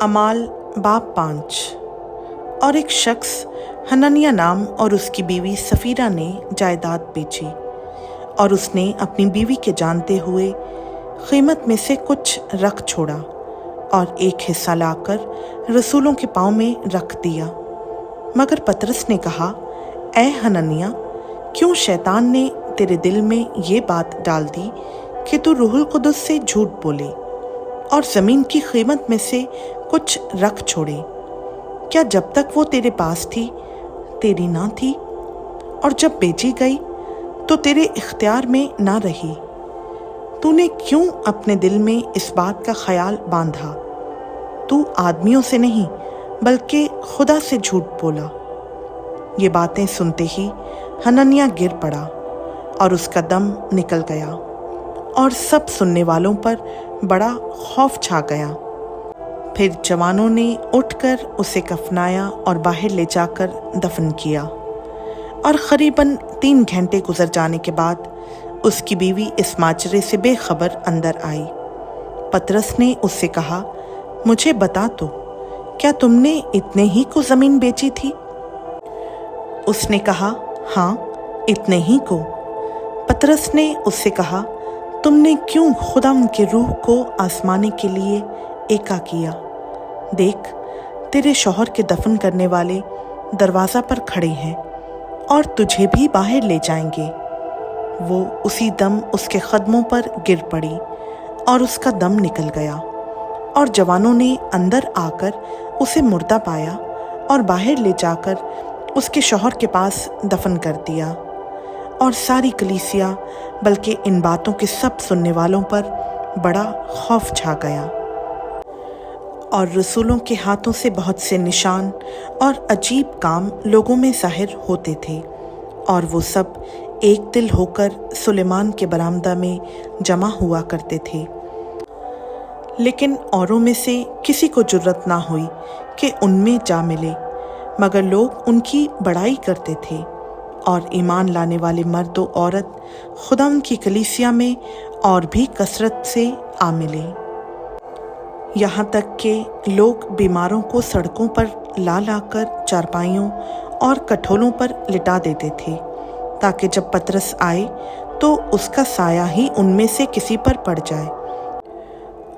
अमाल बाब 5। और एक शख्स हनन्याह नाम और उसकी बीवी सफीरा ने जायदाद बेची और उसने अपनी बीवी के जानते हुए कीमत में से कुछ रख छोड़ा और एक हिस्सा लाकर रसूलों के पाँव में रख दिया। मगर पतरस ने कहा, ऐ हनन्याह, क्यों शैतान ने तेरे दिल में ये बात डाल दी कि तू रूहुल कुदस से झूठ बोले और ज़मीन की कीमत में से कुछ रख छोड़े? क्या जब तक वो तेरे पास थी तेरी ना थी, और जब बेची गई तो तेरे इख्तियार में ना रही? तूने क्यों अपने दिल में इस बात का ख्याल बांधा? तू आदमियों से नहीं बल्कि खुदा से झूठ बोला। ये बातें सुनते ही हनन्याह गिर पड़ा और उसका दम निकल गया और सब सुनने वालों पर बड़ा खौफ छा गया। फिर जवानों ने उठकर उसे कफनाया और बाहर ले जाकर दफन किया। और करीबन 3 घंटे गुजर जाने के बाद उसकी बीवी इस माजरे से बेखबर अंदर आई। पतरस ने उससे कहा, मुझे बता तो, क्या तुमने इतने ही को ज़मीन बेची थी? उसने कहा, हाँ, इतने ही को। पतरस ने उससे कहा, तुमने क्यों खुदा के रूह को आजमाने के लिए एका किया? देख, तेरे शौहर के दफन करने वाले दरवाज़ा पर खड़े हैं और तुझे भी बाहर ले जाएंगे। वो उसी दम उसके कदमों पर गिर पड़ी और उसका दम निकल गया। और जवानों ने अंदर आकर उसे मुर्दा पाया और बाहर ले जाकर उसके शौहर के पास दफन कर दिया। और सारी कलीसिया बल्कि इन बातों के सब सुनने वालों पर बड़ा खौफ छा गया। और रसूलों के हाथों से बहुत से निशान और अजीब काम लोगों में ज़ाहिर होते थे, और वो सब एक दिल होकर सुलेमान के बरामदा में जमा हुआ करते थे। लेकिन औरों में से किसी को जुर्रत ना हुई कि उनमें जा मिले, मगर लोग उनकी बड़ाई करते थे। और ईमान लाने वाले मर्द व औरत खुदा की कलीसिया में और भी कसरत से आ मिले, यहाँ तक कि लोग बीमारों को सड़कों पर ला लाकर चारपाइयों और कठोलों पर लिटा देते थे, ताकि जब पतरस आए तो उसका साया ही उनमें से किसी पर पड़ जाए।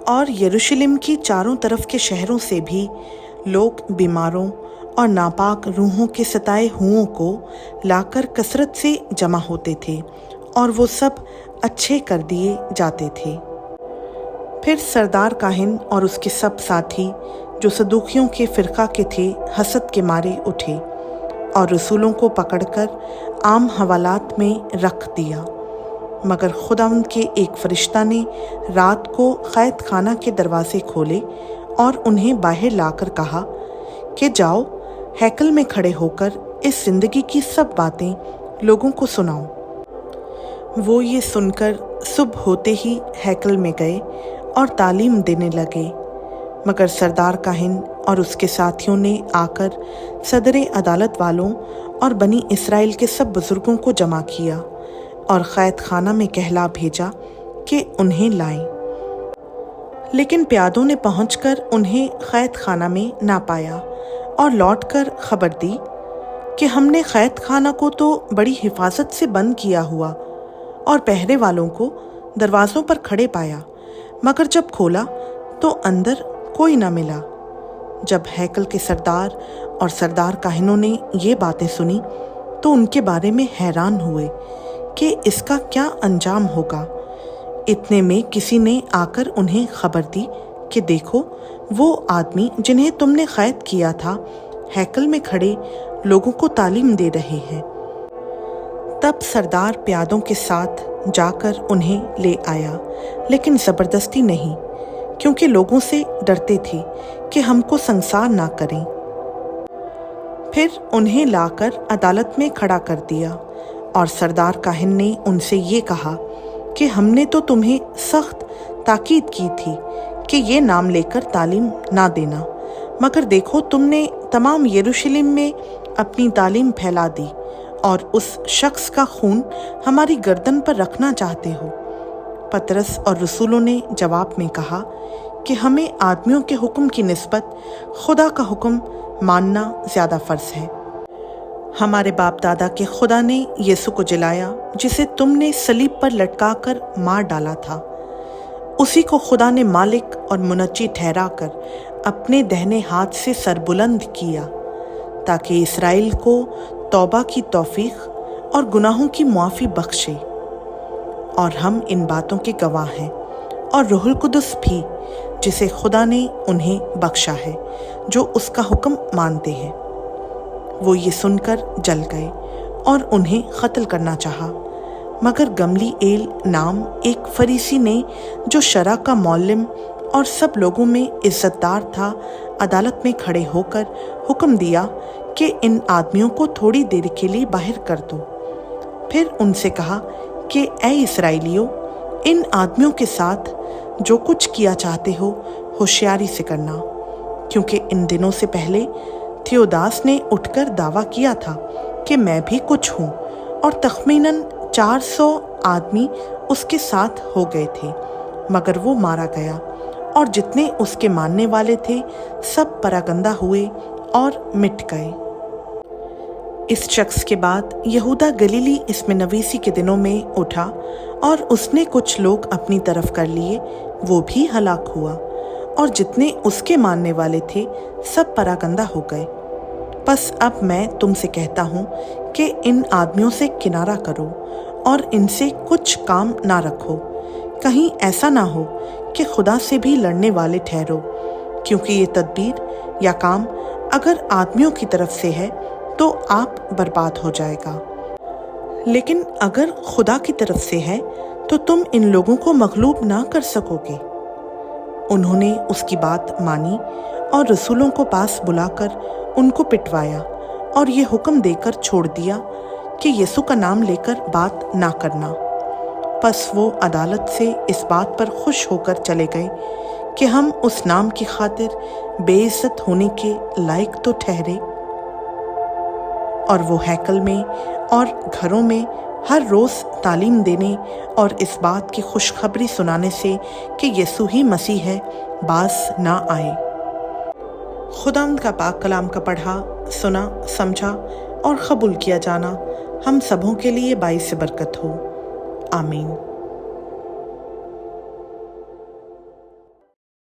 और यरूशलेम की चारों तरफ के शहरों से भी लोग बीमारों और नापाक रूहों के सताए हुओं को लाकर कसरत से जमा होते थे, और वो सब अच्छे कर दिए जाते थे। फिर सरदार काहिन और उसके सब साथी जो सदूकियों के फ़िरक़ा के थे हसद के मारे उठे और रसूलों को पकड़कर आम हवालात में रख दिया। मगर खुदावंद के एक फरिश्ता ने रात को कैद खाना के दरवाजे खोले और उन्हें बाहर लाकर कहा कि जाओ, हैकल में खड़े होकर इस ज़िंदगी की सब बातें लोगों को सुनाओ। वो ये सुनकर सुबह होते ही हैकल में गए और तालीम देने लगे। मगर सरदार काहिन और उसके साथियों ने आकर सदर अदालत वालों और बनी इसराइल के सब बुजुर्गों को जमा किया और कैद खाना में कहला भेजा कि उन्हें लाएं। लेकिन प्यादों ने पहुंचकर उन्हें कैद खाना में ना पाया और लौटकर खबर दी कि हमने कैद खाना को तो बड़ी हिफाजत से बंद किया हुआ और पहरे वालों को दरवाज़ों पर खड़े पाया, मगर जब खोला तो अंदर कोई न मिला। जब हैकल के सरदार और सरदार काहिनों ने ये बातें सुनी तो उनके बारे में हैरान हुए कि इसका क्या अंजाम होगा। इतने में किसी ने आकर उन्हें खबर दी कि देखो, वो आदमी जिन्हें तुमने कैद किया था हैकल में खड़े लोगों को तालीम दे रहे हैं। तब सरदार प्यादों के साथ जाकर उन्हें ले आया, लेकिन ज़बरदस्ती नहीं, क्योंकि लोगों से डरते थे कि हमको संसार ना करें। फिर उन्हें लाकर अदालत में खड़ा कर दिया और सरदार काहिन ने उनसे ये कहा कि हमने तो तुम्हें सख्त ताकीद की थी कि ये नाम लेकर तालीम ना देना, मगर देखो तुमने तमाम यरूशलेम में अपनी तालीम फैला दी और उस शख्स का खून हमारी गर्दन पर रखना चाहते हो। पतरस और रसूलों ने जवाब में कहा कि हमें आदमियों के हुक्म की निस्बत खुदा का हुक्म मानना ज़्यादा फ़र्ज है। हमारे बाप दादा के खुदा ने यीशु को जिलाया, जिसे तुमने सलीब पर लटकाकर मार डाला था। उसी को खुदा ने मालिक और मुनज्जी ठहराकर अपने दाहिने हाथ से सरबुलंद किया, ताकि इस्राएल को तौबा की तौफीक और गुनाहों की मुआफ़ी बख्शे। और हम इन बातों के गवाह हैं, और रूहुल कुदस भी, जिसे खुदा ने उन्हें बख्शा है जो उसका हुक्म मानते हैं। वो ये सुनकर जल गए और उन्हें कत्ल करना चाहा, मगर गमलीएल नाम एक फरीसी ने, जो शरा का मौल्लिम और सब लोगों में इज्जतदार था, अदालत में खड़े होकर हुक्म दिया कि इन आदमियों को थोड़ी देर के लिए बाहर कर दो। फिर उनसे कहा कि ऐ इस्राएलियों, इन आदमियों के साथ जो कुछ किया चाहते हो होशियारी से करना, क्योंकि इन दिनों से पहले थियोदास ने उठकर दावा किया था कि मैं भी कुछ हूँ, और तखमीनन 400 आदमी उसके साथ हो गए थे, मगर वो मारा गया, और जितने उसके मानने वाले थे सब परागंदा हुए और मिट गए। इस शख्स के बाद यहूदा गलीली इसमें नवीसी के दिनों में उठा, और उसने कुछ लोग अपनी तरफ कर लिए, वो भी हलाक हुआ, और जितने उसके मानने वाले थे सब परागंदा हो गए। बस अब मैं तुमसे कहता हूँ कि इन आदमियों से किनारा करो और इनसे कुछ काम ना रखो, कहीं ऐसा ना हो कि खुदा से भी लड़ने वाले ठहरो, क्योंकि ये तदबीर या काम अगर आदमियों की तरफ से है तो आप बर्बाद हो जाएगा, लेकिन अगर खुदा की तरफ से है तो तुम इन लोगों को मगलूब ना कर सकोगे। उन्होंने उसकी बात मानी और रसूलों को पास बुलाकर उनको पिटवाया, और ये हुक्म देकर छोड़ दिया कि यीशु का नाम लेकर बात ना करना। बस वो अदालत से इस बात पर खुश होकर चले गए कि हम उस नाम की खातिर बेइज्जत होने के लायक तो ठहरे। और वो हैकल में और घरों में हर रोज़ तालीम देने और इस बात की खुशखबरी सुनाने से कि यीशु ही मसीह है बाज ना आए। खुदावंद का पाक कलाम का पढ़ा, सुना, समझा और कबूल किया जाना हम सबों के लिए बाइस बरकत हो। आमीन।